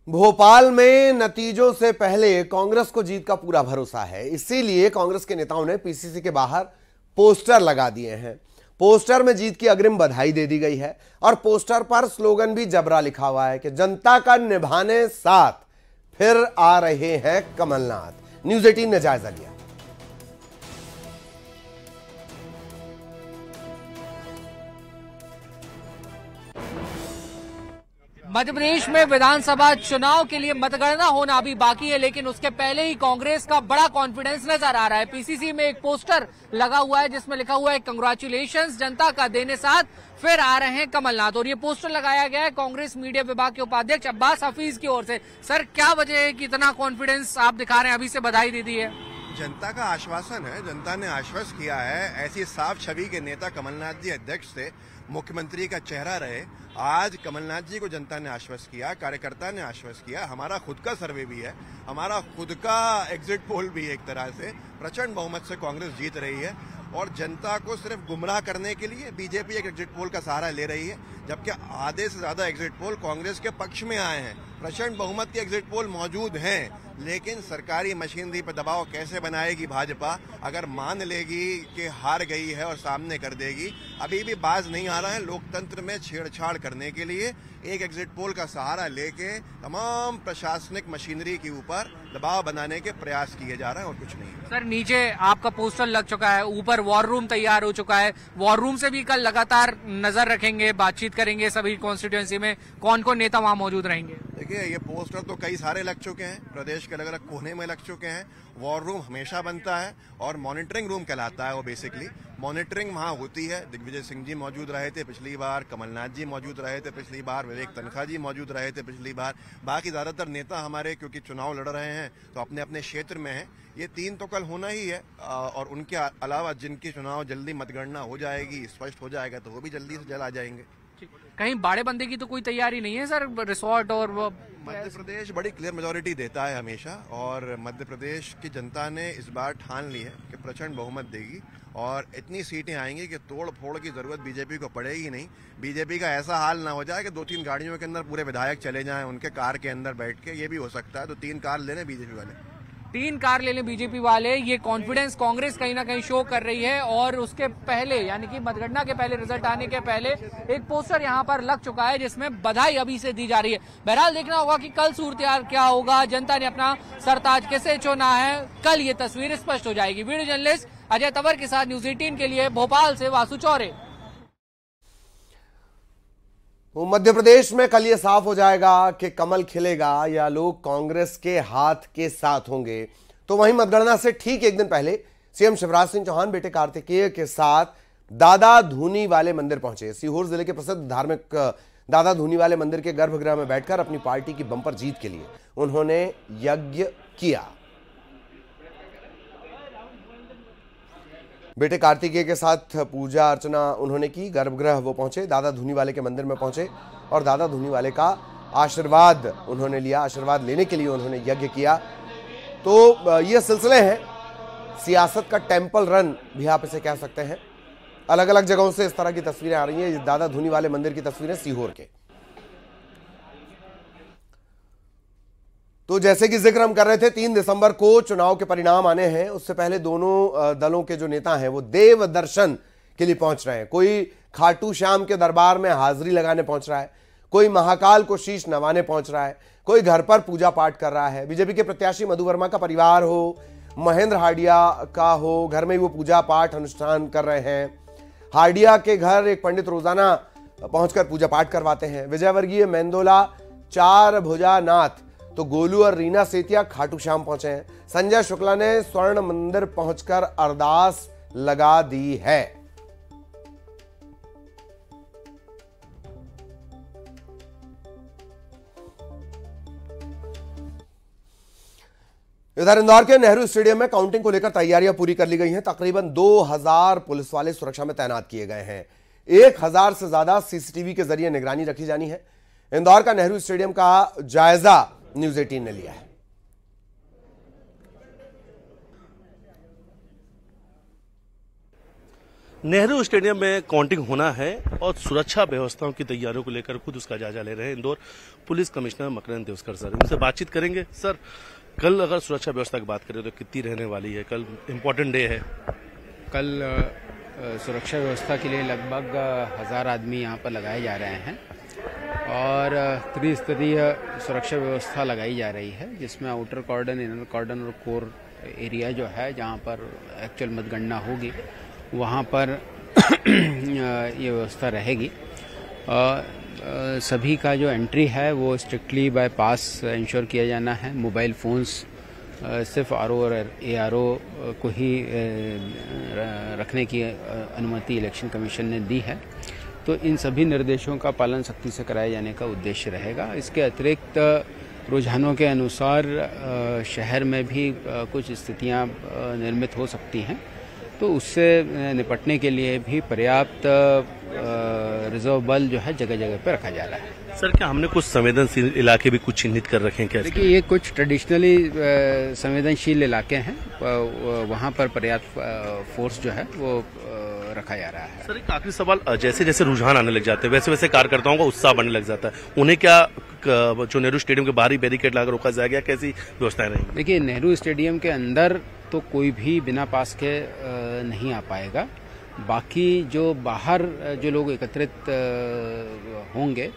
भोपाल में नतीजों से पहले कांग्रेस को जीत का पूरा भरोसा है, इसीलिए कांग्रेस के नेताओं ने पीसीसी के बाहर पोस्टर लगा दिए हैं। पोस्टर में जीत की अग्रिम बधाई दे दी गई है और पोस्टर पर स्लोगन भी जबरा लिखा हुआ है कि जनता का निभाने साथ फिर आ रहे हैं कमलनाथ। न्यूज़ 18 ने जायजा लिया। मध्य प्रदेश में विधानसभा चुनाव के लिए मतगणना होना अभी बाकी है, लेकिन उसके पहले ही कांग्रेस का बड़ा कॉन्फिडेंस नजर आ रहा है। पीसीसी में एक पोस्टर लगा हुआ है जिसमें लिखा हुआ है कंग्रेचुलेशंस, जनता का देने साथ फिर आ रहे हैं कमलनाथ। और ये पोस्टर लगाया गया है कांग्रेस मीडिया विभाग के उपाध्यक्ष अब्बास हफीज की ओर से। सर, क्या वजह है कि इतना कॉन्फिडेंस आप दिखा रहे हैं? अभी से बधाई दे दी है। जनता का आश्वासन है, जनता ने आश्वस्त किया है। ऐसी साफ छवि के नेता कमलनाथ जी अध्यक्ष थे, मुख्यमंत्री का चेहरा रहे। आज कमलनाथ जी को जनता ने आश्वस्त किया, कार्यकर्ता ने आश्वस्त किया। हमारा खुद का सर्वे भी है, हमारा खुद का एग्जिट पोल भी एक तरह से प्रचंड बहुमत से कांग्रेस जीत रही है। और जनता को सिर्फ गुमराह करने के लिए बीजेपी एक एग्जिट पोल का सहारा ले रही है, जबकि आधे से ज्यादा एग्जिट पोल कांग्रेस के पक्ष में आए हैं। प्रचंड बहुमत के एग्जिट पोल मौजूद हैं, लेकिन सरकारी मशीनरी पर दबाव कैसे बनाएगी भाजपा? अगर मान लेगी कि हार गई है और सामने कर देगी, अभी भी बाज नहीं आ रहा है लोकतंत्र में छेड़छाड़ करने के लिए एक एग्जिट पोल का सहारा लेके तमाम प्रशासनिक मशीनरी के ऊपर दबाव बनाने के प्रयास किए जा रहे हैं और कुछ नहीं। सर, नीचे आपका पोस्टर लग चुका है, ऊपर वॉर रूम तैयार हो चुका है। वॉर रूम से भी कल लगातार नजर रखेंगे, बातचीत करेंगे सभी कॉन्स्टिट्यूएंसी में। कौन कौन नेता वहां मौजूद रहेंगे? देखिए, ये पोस्टर तो कई सारे लग चुके हैं, प्रदेश के अलग अलग कोने में लग चुके हैं। वॉर रूम हमेशा बनता है और मॉनिटरिंग रूम कहलाता है वो। बेसिकली मॉनिटरिंग वहाँ होती है। दिग्विजय सिंह जी मौजूद रहे थे पिछली बार, कमलनाथ जी मौजूद रहे थे पिछली बार, विवेक तनखा जी मौजूद रहे थे पिछली बार। बाकी ज्यादातर नेता हमारे क्योंकि चुनाव लड़ रहे हैं तो अपने अपने क्षेत्र में हैं। ये 3 तो कल होना ही है और उनके अलावा जिनकी चुनाव जल्दी मतगणना हो जाएगी, स्पष्ट हो जाएगा, तो वो भी जल्दी से जल्द आ जाएंगे। कहीं बाड़ेबंदी की तो कोई तैयारी नहीं है सर? रिसोर्ट और वो मध्य प्रदेश बड़ी क्लियर मेजोरिटी देता है हमेशा, और मध्य प्रदेश की जनता ने इस बार ठान ली है कि प्रचंड बहुमत देगी और इतनी सीटें आएंगी कि तोड़ फोड़ की जरूरत बीजेपी को पड़ेगी नहीं। बीजेपी का ऐसा हाल ना हो जाए कि 2-3 गाड़ियों के अंदर पूरे विधायक चले जाएं उनके कार के अंदर बैठ के। ये भी हो सकता है, तो 3 कार ले लें बीजेपी वाले। 3 कार ले लें बीजेपी वाले। ये कॉन्फिडेंस कांग्रेस कहीं ना कहीं शो कर रही है। और उसके पहले, यानी कि मतगणना के पहले, रिजल्ट आने के पहले एक पोस्टर यहां पर लग चुका है जिसमें बधाई अभी से दी जा रही है। बहरहाल देखना होगा कि कल सूरत-ए-हाल क्या होगा, जनता ने अपना सरताज कैसे चुना है, कल ये तस्वीर स्पष्ट हो जाएगी। वीडियो जर्नलिस्ट अजय तंवर के साथ न्यूज़ 18 के लिए भोपाल से वासु चौरे। तो मध्य प्रदेश में कल ये साफ हो जाएगा कि कमल खिलेगा या लोग कांग्रेस के हाथ के साथ होंगे। तो वहीं मतगणना से ठीक एक दिन पहले सीएम शिवराज सिंह चौहान बेटे कार्तिकेय के साथ दादा धूनी वाले मंदिर पहुंचे। सीहोर जिले के प्रसिद्ध धार्मिक दादा धूनी वाले मंदिर के गर्भगृह में बैठकर अपनी पार्टी की बंपर जीत के लिए उन्होंने यज्ञ किया। बेटे कार्तिकेय के साथ पूजा अर्चना उन्होंने की। गर्भगृह वो पहुंचे, दादा धूनी वाले के मंदिर में पहुंचे और दादा धूनी वाले का आशीर्वाद उन्होंने लिया। आशीर्वाद लेने के लिए उन्होंने यज्ञ किया। तो ये सिलसिले हैं, सियासत का टेंपल रन भी आप इसे कह सकते हैं। अलग अलग जगहों से इस तरह की तस्वीरें आ रही हैं। ये दादा धूनी वाले मंदिर की तस्वीरें सीहोर के। तो जैसे कि जिक्र हम कर रहे थे, 3 दिसंबर को चुनाव के परिणाम आने हैं। उससे पहले दोनों दलों के जो नेता हैं वो देव दर्शन के लिए पहुंच रहे हैं। कोई खाटू श्याम के दरबार में हाजिरी लगाने पहुंच रहा है, कोई महाकाल को शीश नवाने पहुंच रहा है, कोई घर पर पूजा पाठ कर रहा है। बीजेपी के प्रत्याशी मधु वर्मा का परिवार हो, महेंद्र हार्डिया का हो, घर में वो पूजा पाठ अनुष्ठान कर रहे हैं। हार्डिया के घर एक पंडित रोजाना पहुंचकर पूजा पाठ करवाते हैं। विजयवर्गीय मेंदोला 4 भुजा नाथ, तो गोलू और रीना सेतिया खाटू श्याम पहुंचे हैं। संजय शुक्ला ने स्वर्ण मंदिर पहुंचकर अरदास लगा दी है। इधर इंदौर के नेहरू स्टेडियम में काउंटिंग को लेकर तैयारियां पूरी कर ली गई हैं। तकरीबन 2000 पुलिस वाले सुरक्षा में तैनात किए गए हैं। 1000 से ज्यादा सीसीटीवी के जरिए निगरानी रखी जानी है। इंदौर का नेहरू स्टेडियम का जायजा न्यूज़ 18 ने लिया है। नेहरू स्टेडियम में काउंटिंग होना है और सुरक्षा व्यवस्थाओं की तैयारियों को लेकर खुद उसका जायजा ले रहे हैं इंदौर पुलिस कमिश्नर मकरंद देवस्कर सर। उनसे बातचीत करेंगे। सर, कल अगर सुरक्षा व्यवस्था की बात करें तो कितनी रहने वाली है? कल इम्पोर्टेंट डे है। कल सुरक्षा व्यवस्था के लिए लगभग 1000 आदमी यहाँ पर लगाए जा रहे हैं और त्रिस्तरीय सुरक्षा व्यवस्था लगाई जा रही है, जिसमें आउटर कॉर्डन, इनर कॉर्डन और कोर एरिया जो है जहाँ पर एक्चुअल मतगणना होगी वहाँ पर ये व्यवस्था रहेगी। सभी का जो एंट्री है वो स्ट्रिक्टली बाय पास इंश्योर किया जाना है। मोबाइल फ़ोन्स सिर्फ आरओ और एआरओ को ही रखने की अनुमति इलेक्शन कमीशन ने दी है। तो इन सभी निर्देशों का पालन सख्ती से कराए जाने का उद्देश्य रहेगा। इसके अतिरिक्त रुझानों के अनुसार शहर में भी कुछ स्थितियां निर्मित हो सकती हैं, तो उससे निपटने के लिए भी पर्याप्त रिजर्व बल जो है जगह जगह पर रखा जा रहा है। सर, क्या हमने कुछ संवेदनशील इलाके भी कुछ चिन्हित कर रखे हैं क्या? देखिए, ये कुछ ट्रेडिशनली संवेदनशील इलाके हैं, वहाँ पर पर्याप्त फोर्स जो है वो रखा जा रहा है। सर, एक आखिरी सवाल, जैसे जैसे रुझान आने लग जाते हैं वैसे वैसे कार्यकर्ताओं का उत्साह बढ़ने लग जाता है, उन्हें क्या जो नेहरू स्टेडियम के बाहरी बैरिकेड लगाकर रोका जाएगा, कैसी व्यवस्थाएं रहेंगी? देखिए, नेहरू स्टेडियम के अंदर तो कोई भी बिना पास के नहीं आ पाएगा। बाकी जो बाहर जो लोग एकत्रित होंगे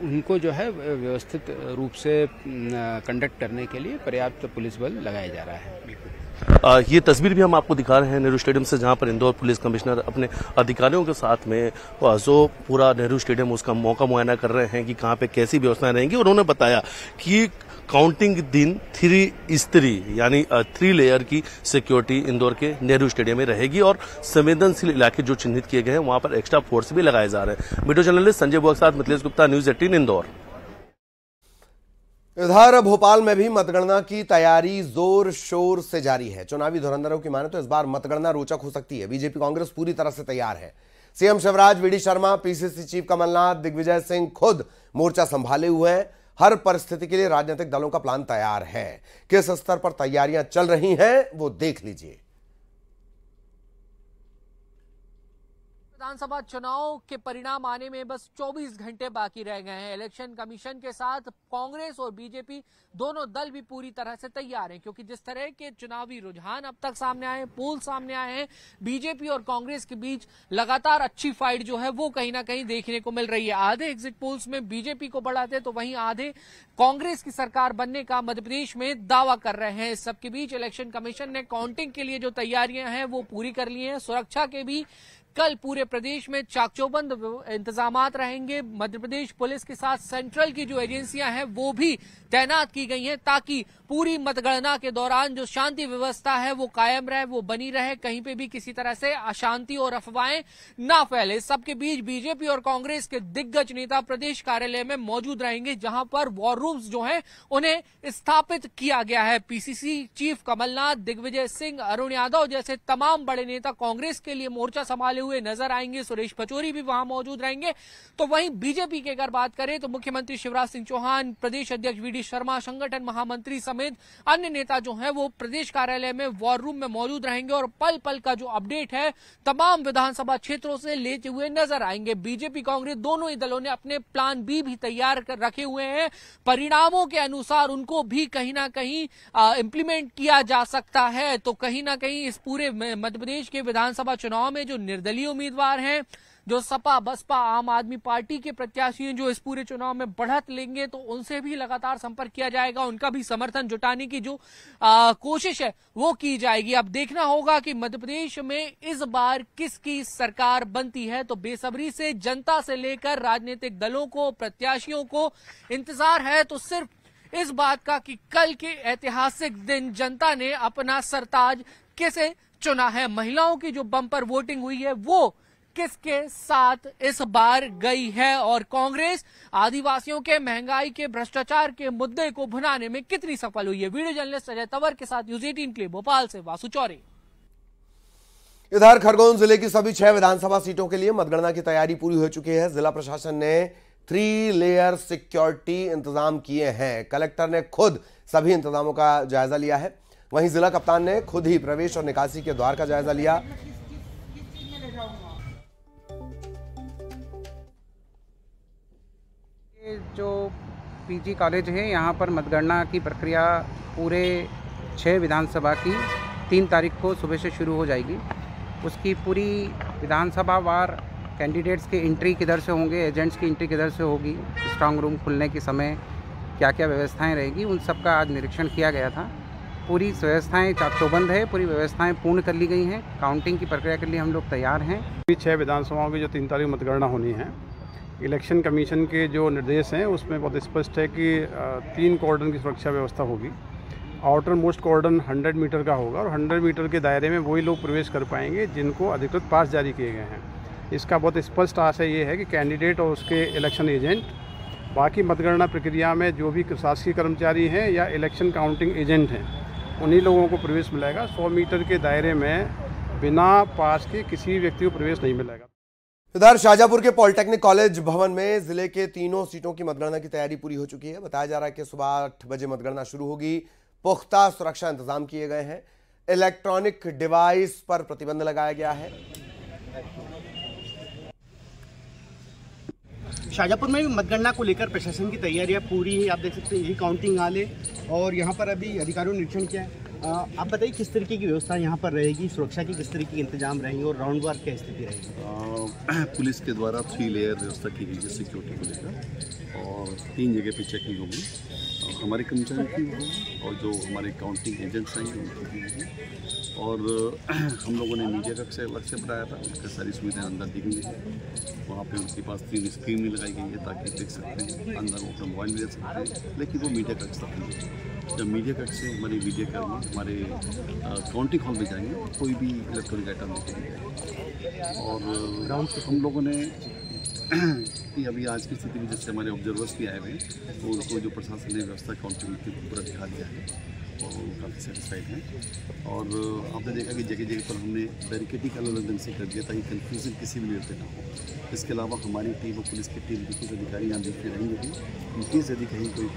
उनको जो है व्यवस्थित रूप से कंडक्ट करने के लिए पर्याप्त पुलिस बल लगाया जा रहा है। ये तस्वीर भी हम आपको दिखा रहे हैं नेहरू स्टेडियम से, जहां पर इंदौर पुलिस कमिश्नर अपने अधिकारियों के साथ में जो पूरा नेहरू स्टेडियम उसका मौका मुआयना कर रहे हैं कि कहां पे कैसी व्यवस्थाएं रहेंगी। और उन्होंने बताया कि काउंटिंग दिन 3 स्तरीय यानी 3 लेयर की सिक्योरिटी इंदौर के नेहरू स्टेडियम में रहेगी और संवेदनशील इलाके जो चिन्हित किए गए हैं वहां पर एक्स्ट्रा फोर्स भी लगाए जा रहे हैं। वीडियो जर्नलिस्ट संजय बुआ के साथ मिथिलेश गुप्ता, न्यूज 18 इंदौर। इधर भोपाल में भी मतगणना की तैयारी जोर शोर से जारी है। चुनावी धुरंधरों की माने तो इस बार मतगणना रोचक हो सकती है। बीजेपी कांग्रेस पूरी तरह से तैयार है। CM Shivraj, VD Sharma, PCC chief Kamal Nath, Digvijaya Singh खुद मोर्चा संभाले हुए हैं। हर परिस्थिति के लिए राजनीतिक दलों का प्लान तैयार है। किस स्तर पर तैयारियां चल रही हैं वो देख लीजिए। विधानसभा चुनाव के परिणाम आने में बस 24 घंटे बाकी रह गए हैं। इलेक्शन कमीशन के साथ कांग्रेस और बीजेपी दोनों दल भी पूरी तरह से तैयार हैं, क्योंकि जिस तरह के चुनावी रुझान अब तक सामने आए, पोल सामने आए हैं, बीजेपी और कांग्रेस के बीच लगातार अच्छी फाइट जो है वो कहीं ना कहीं देखने को मिल रही है। आधे एग्जिट पोल्स में बीजेपी को बढ़ाते तो वहीं आधे कांग्रेस की सरकार बनने का मध्य प्रदेश में दावा कर रहे हैं। इस सबके बीच इलेक्शन कमीशन ने काउंटिंग के लिए जो तैयारियां हैं वो पूरी कर ली हैं। सुरक्षा के भी कल पूरे प्रदेश में चाकचौबंद इंतजामात रहेंगे। मध्य प्रदेश पुलिस के साथ सेंट्रल की जो एजेंसियां हैं वो भी तैनात की गई हैं, ताकि पूरी मतगणना के दौरान जो शांति व्यवस्था है वो कायम रहे, वो बनी रहे, कहीं पे भी किसी तरह से अशांति और अफवाहें ना फैले। सबके बीच बीजेपी और कांग्रेस के दिग्गज नेता प्रदेश कार्यालय में मौजूद रहेंगे, जहां पर वॉर रूम्स जो हैं उन्हें स्थापित किया गया है। पीसीसी चीफ कमलनाथ, दिग्विजय सिंह, अरुण यादव जैसे तमाम बड़े नेता कांग्रेस के लिए मोर्चा संभाले हुए नजर आएंगे। सुरेश पचौरी भी वहां मौजूद रहेंगे। तो वहीं बीजेपी की अगर बात करें तो मुख्यमंत्री शिवराज सिंह चौहान, प्रदेश अध्यक्ष वीडी शर्मा, संगठन महामंत्री समेत अन्य नेता जो हैं वो प्रदेश कार्यालय में वॉर रूम में मौजूद रहेंगे और पल पल का जो अपडेट है तमाम विधानसभा क्षेत्रों से लेते हुए नजर आएंगे। बीजेपी कांग्रेस दोनों ही दलों ने अपने प्लान बी भी तैयार कर रखे हुए हैं। परिणामों के अनुसार उनको भी कहीं ना कहीं इंप्लीमेंट किया जा सकता है। तो कहीं ना कहीं इस पूरे मध्य प्रदेश के विधानसभा चुनाव में जो निर्दलीय उम्मीदवार हैं, जो सपा, बसपा, आम आदमी पार्टी के प्रत्याशी जो इस पूरे चुनाव में बढ़त लेंगे, तो उनसे भी लगातार संपर्क किया जाएगा। उनका भी समर्थन जुटाने की जो कोशिश है वो की जाएगी। अब देखना होगा कि मध्य प्रदेश में इस बार किसकी सरकार बनती है। तो बेसब्री से जनता से लेकर राजनीतिक दलों को, प्रत्याशियों को इंतजार है तो सिर्फ इस बात का कि कल के ऐतिहासिक दिन जनता ने अपना सरताज कैसे चुना है। महिलाओं की जो बम्पर वोटिंग हुई है वो किसके साथ इस बार गई है और कांग्रेस आदिवासियों के, महंगाई के, भ्रष्टाचार के मुद्दे को भुनाने में कितनी सफल हुई है। वीडियो जर्नलिस्ट अजय तंवर के साथ न्यूज 18 के लिए भोपाल से वासु चौरे। इधर खरगोन जिले की सभी 6 विधानसभा सीटों के लिए मतगणना की तैयारी पूरी हो चुकी है। जिला प्रशासन ने 3 लेयर सिक्योरिटी इंतजाम किए हैं। कलेक्टर ने खुद सभी इंतजामों का जायजा लिया है। वहीं जिला कप्तान ने खुद ही प्रवेश और निकासी के द्वार का जायजा लिया। जो पीजी कॉलेज है यहाँ पर मतगणना की प्रक्रिया पूरे 6 विधानसभा की 3 तारीख को सुबह से शुरू हो जाएगी। उसकी पूरी विधानसभा वार कैंडिडेट्स की एंट्री किधर से होंगे, एजेंट्स की एंट्री किधर से होगी, स्ट्रांग रूम खुलने के समय क्या क्या व्यवस्थाएं रहेगी, उन सब का आज निरीक्षण किया गया था। पूरी व्यवस्थाएं चाकचौबंद है, पूरी व्यवस्थाएं पूर्ण कर ली गई हैं। काउंटिंग की प्रक्रिया के लिए हम लोग तैयार हैं। 6 विधानसभाओं की जो 3 तारीख मतगणना होनी है, इलेक्शन कमीशन के जो निर्देश हैं उसमें बहुत स्पष्ट है कि 3 कॉर्डन की सुरक्षा व्यवस्था होगी। आउटर मोस्ट कॉर्डन 100 मीटर का होगा और 100 मीटर के दायरे में वही लोग प्रवेश कर पाएंगे जिनको अधिकृत पास जारी किए गए हैं। इसका बहुत स्पष्ट आशय ये है कि कैंडिडेट और उसके इलेक्शन एजेंट, बाकी मतगणना प्रक्रिया में जो भी प्रशासकीय कर्मचारी हैं या इलेक्शन काउंटिंग एजेंट हैं, उन्हीं लोगों को प्रवेश मिलेगा। 100 मीटर के दायरे में बिना पास के किसी व्यक्ति को प्रवेश नहीं मिलेगा। इधर शाहजहांपुर के पॉलिटेक्निक कॉलेज भवन में जिले के तीनों सीटों की मतगणना की तैयारी पूरी हो चुकी है। बताया जा रहा है कि सुबह 8 बजे मतगणना शुरू होगी। पुख्ता सुरक्षा इंतजाम किए गए हैं। इलेक्ट्रॉनिक डिवाइस पर प्रतिबंध लगाया गया है। शाहजहांपुर में भी मतगणना को लेकर प्रशासन की तैयारियां पूरी है। आप देख सकते हैं यही काउंटिंग हॉल है और यहाँ पर अभी अधिकारियों ने निरीक्षण किया है। आप बताइए किस तरीके की व्यवस्था यहाँ पर रहेगी, सुरक्षा की किस तरीके के इंतजाम रहेंगे और राउंड वार क्या स्थिति रहेगी? पुलिस के द्वारा 3 लेयर व्यवस्था की गई है सिक्योरिटी को लेकर और 3 जगह पे चेकिंग होगी। हमारे कर्मचारियों की होगी और जो हमारे काउंटिंग एजेंट्स आएंगे उनकी भी होगी। और हम लोगों ने मीडिया कक्ष अलग से बनाया था, उनकी सारी सुविधाएं अंदर दी गई हैं। वहाँ पे उनके पास 3 स्क्रीन भी लगाई गई है ताकि देख सकते हैं, अंदर वो अपना मोबाइल भी देख सकते हैं, लेकिन वो मीडिया कक्ष तक नहीं है। जब मीडिया कक्ष से हमारे मीडिया कर्मी हमारे काउंटिंग हॉल में जाएंगे कोई भी इलेक्ट्रॉनिक आइटम लेके नहीं जाएंगे। और हम लोगों ने कि अभी आज की स्थिति में जैसे हमारे ऑब्जर्वर्स भी आए हुए हैं तो उनको जो प्रशासन ने व्यवस्था काउंटिंग की पूरा दिखा दिया है और वो काफ़ी सेटिस्फाइड हैं। और आपने देखा कि जगह जगह पर हमने बैरिकेडिंग अलग ढंग से कर दिया ताकि कन्फ्यूजन किसी भी लेवल पे ना हो। इसके अलावा हमारी टीम और पुलिस की टीम के कुछ अधिकारी यहाँ देखते रहेंगे भी, इनकेस यदि कहीं कोई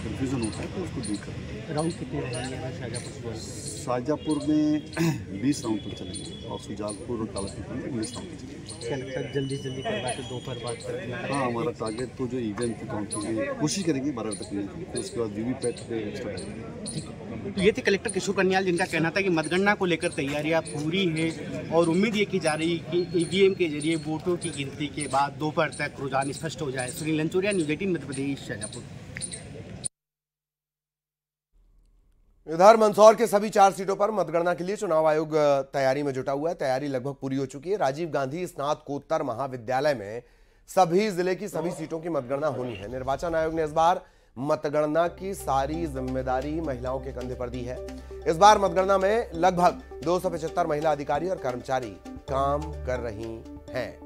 कन्फ्यूजन होता है तो उसको दूर करेंगे। राउंड कितने रहेंगे शाहजहांपुर? शाहजहांपुर में 20 राउंड तक चलेंगे और सुजालपुर और कालापीपल में 19 राउंड तक चलेंगे। क्या लगता है जल्दी करवा के दोपहर बाद कर दिया? हाँ, हमारा टारगेट तो जो इवेंट की काउंटिंग की कोशिश करेंगे 12 तक नहीं, फिर उसके बाद वीवीपैट पे एक्स्ट्रा करेंगे। तो ये थे कलेक्टर किशोर कन्याल, जिनका कहना था कि मतगणना को लेकर तैयारियां पूरी है और उम्मीद ये की जा रही है कि ईवीएम के जरिए वोटों की गिनती के बाद दोपहर तक रुझान स्पष्ट हो जाए। सुनील लंचोरिया, न्यूज़ 18 मध्य प्रदेश, शाहजहांपुर। इधर मंदसौर के सभी 4 सीटों पर मतगणना के लिए चुनाव आयोग तैयारी में जुटा हुआ है। तैयारी लगभग पूरी हो चुकी है। राजीव गांधी स्नातकोत्तर महाविद्यालय में सभी जिले की सभी सीटों की मतगणना होनी है। निर्वाचन आयोग ने इस बार मतगणना की सारी जिम्मेदारी महिलाओं के कंधे पर दी है। इस बार मतगणना में लगभग 275 महिला अधिकारी और कर्मचारी काम कर रही हैं।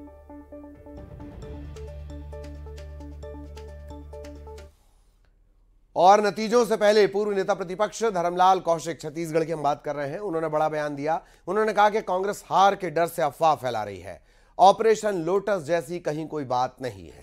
और नतीजों से पहले पूर्व नेता प्रतिपक्ष धर्मलाल कौशिक, छत्तीसगढ़ की हम बात कर रहे हैं, उन्होंने बड़ा बयान दिया। उन्होंने कहा कि कांग्रेस हार के डर से अफवाह फैला रही है। ऑपरेशन लोटस जैसी कहीं कोई बात नहीं है।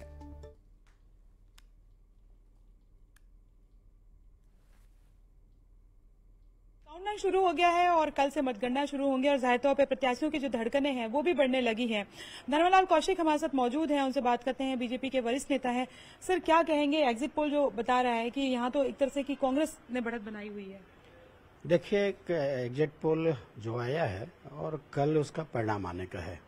काउंटडाउन शुरू हो गया है और कल से मतगणना शुरू होंगे और जाहिर तौर पर प्रत्याशियों की जो धड़कनें हैं वो भी बढ़ने लगी हैं। धर्मलाल कौशिक हमारे साथ मौजूद हैं, उनसे बात करते हैं। बीजेपी के वरिष्ठ नेता हैं। सर, क्या कहेंगे? एग्जिट पोल जो बता रहा है कि यहाँ तो एक तरह से कि कांग्रेस ने बढ़त बनाई हुई है। देखिए, एक एग्जिट पोल जो आया है और कल उसका परिणाम आने का है।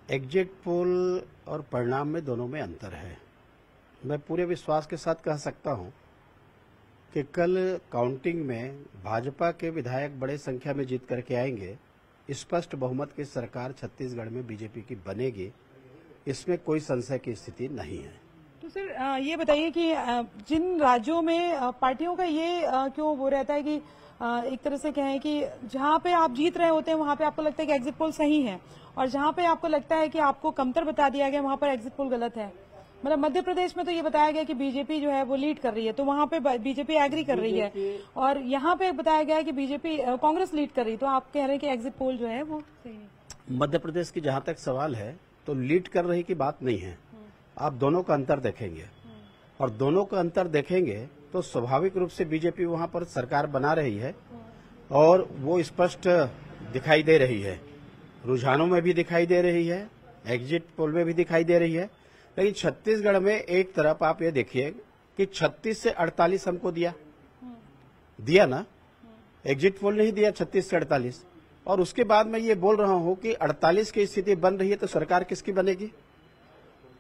एग्जिट पोल और परिणाम में दोनों में अंतर है। मैं पूरे विश्वास के साथ कह सकता हूं कि कल काउंटिंग में भाजपा के विधायक बड़े संख्या में जीत करके आएंगे। स्पष्ट बहुमत की सरकार छत्तीसगढ़ में बीजेपी की बनेगी, इसमें कोई संशय की स्थिति नहीं है। तो सर, ये बताइए कि जिन राज्यों में पार्टियों का ये क्यों वो रहता है कि एक तरह से कहें कि जहां पे आप जीत रहे होते हैं वहां पे आपको लगता है कि एग्जिट पोल सही है और जहां पे आपको लगता है कि आपको कमतर बता दिया गया वहां पर एग्जिट पोल गलत है। मतलब मध्य प्रदेश में तो ये बताया गया कि बीजेपी जो है वो लीड कर रही है, तो वहां पे बीजेपी एग्री कर रही है और यहाँ पे बताया गया है कि बीजेपी कांग्रेस लीड कर रही है, तो आप कह रहे हैं कि एग्जिट पोल जो है वो सही है। मध्य प्रदेश की जहां तक सवाल है तो लीड कर रही की बात नहीं है। आप दोनों का अंतर देखेंगे और दोनों का अंतर देखेंगे तो स्वाभाविक रूप से बीजेपी वहां पर सरकार बना रही है और वो स्पष्ट दिखाई दे रही है। रुझानों में भी दिखाई दे रही है, एग्जिट पोल में भी दिखाई दे रही है। लेकिन छत्तीसगढ़ में एक तरफ आप ये देखिए कि 36 से 48 हमको दिया ना, एग्जिट पोल नहीं दिया 36 से 48, और उसके बाद मैं ये बोल रहा हूं कि 48 की स्थिति बन रही है तो सरकार किसकी बनेगी?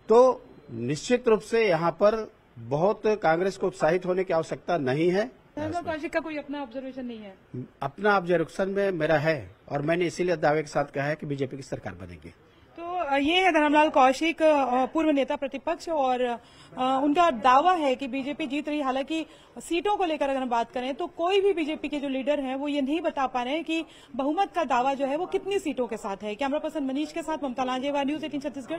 तो निश्चित रूप से यहां पर बहुत कांग्रेस को उत्साहित होने की आवश्यकता नहीं है। धर्मलाल कौशिक का कोई अपना ऑब्जर्वेशन नहीं है? अपना ऑब्जर्वेशन में मेरा है, और मैंने इसीलिए दावे के साथ कहा है कि बीजेपी की सरकार बनेगी। तो ये है धर्मलाल कौशिक, पूर्व नेता प्रतिपक्ष, और उनका दावा है कि बीजेपी जीत रही। हालांकि सीटों को लेकर अगर हम बात करें तो कोई भी बीजेपी के जो लीडर हैं वो ये नहीं बता पा रहे हैं कि बहुमत का दावा जो है वो कितनी सीटों के साथ है। कैमरा पर्सन मनीष के साथ ममता लांजेवाला, न्यूज़ 18 छत्तीसगढ़।